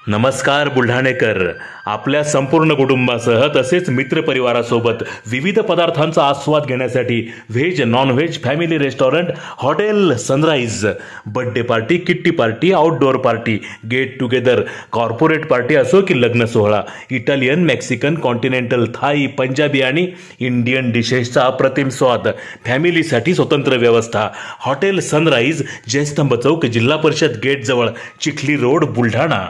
नमस्कार बुलढाणेकर. आपल्या संपूर्ण कुटुंबासह तसेच मित्रपरिवारासोबत विविध पदार्थांचा आस्वाद घेण्यासाठी veg non veg family restaurant hotel Sunrise. Birthday party, kitty party, outdoor party, get together, corporate party असो की लग्न सोहळा, Italian, Mexican, continental, Thai, Punjabi आणि इंडियन डिशेसचा अप्रतिम स्वाद. फॅमिलीसाठी स्वतंत्र व्यवस्था. हॉटेल सनराइज, जयस्तंभ चौक, जिल्हा परिषद गेट जवळ, चिखली रोड, बुलढाणा.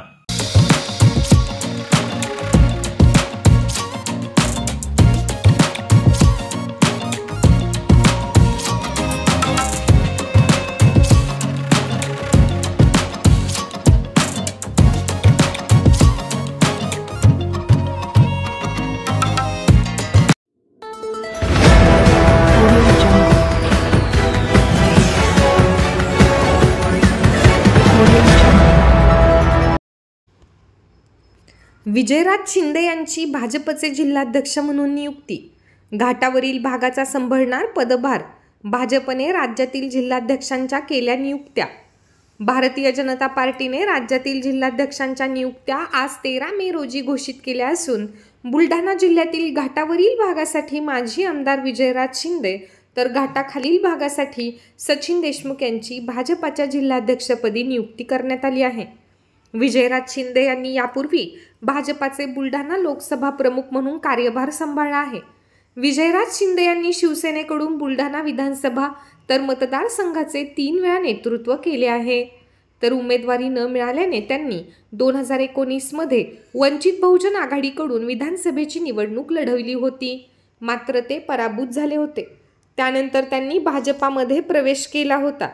विजयराज शिंदे यांची भाजपचे जिल्हाध्यक्ष म्हणून नियुक्ती. घाटावरील भागाचा संभाळणार पदभार. भाजपने राज्यातील जिल्हाध्यक्षांच्या केल्या नियुक्त्या. भारतीय जनता पार्टीने राज्यातील जिल्हाध्यक्षांच्या नियुक्त्या आज 13 मे रोजी घोषित केल्या असून बुलढाणा जिल्ह्यातील घाटावरील भागासाठी माजी आमदार विजयराज शिंदे तर घाटाखालील भागासाठी सचिन देशमुख यांची भाजपाच्या जिल्हाध्यक्षपदी नियुक्ती करण्यात आली आहे. विजयराज शिंदे यांनी यापूर्वी भाजपाचे बुलढाणा लोकसभा प्रमुख म्हणून कार्यभार सांभाळला आहे. विजयराज शिंदे यांनी शिवसेनेकडून बुलढाणा विधानसभा तर मतदारसंघाचे 3 वेळा नेतृत्व केले आहे. तर उमेदवारी न मिळाल्याने त्यांनी 2019 मध्ये वंचित बहुजन आघाडीकडून विधानसभेची निवडणूक लढवली होती, मात्र ते पराभूत झाले होते. त्यानंतर त्यांनी भाजपामध्ये प्रवेश केला होता.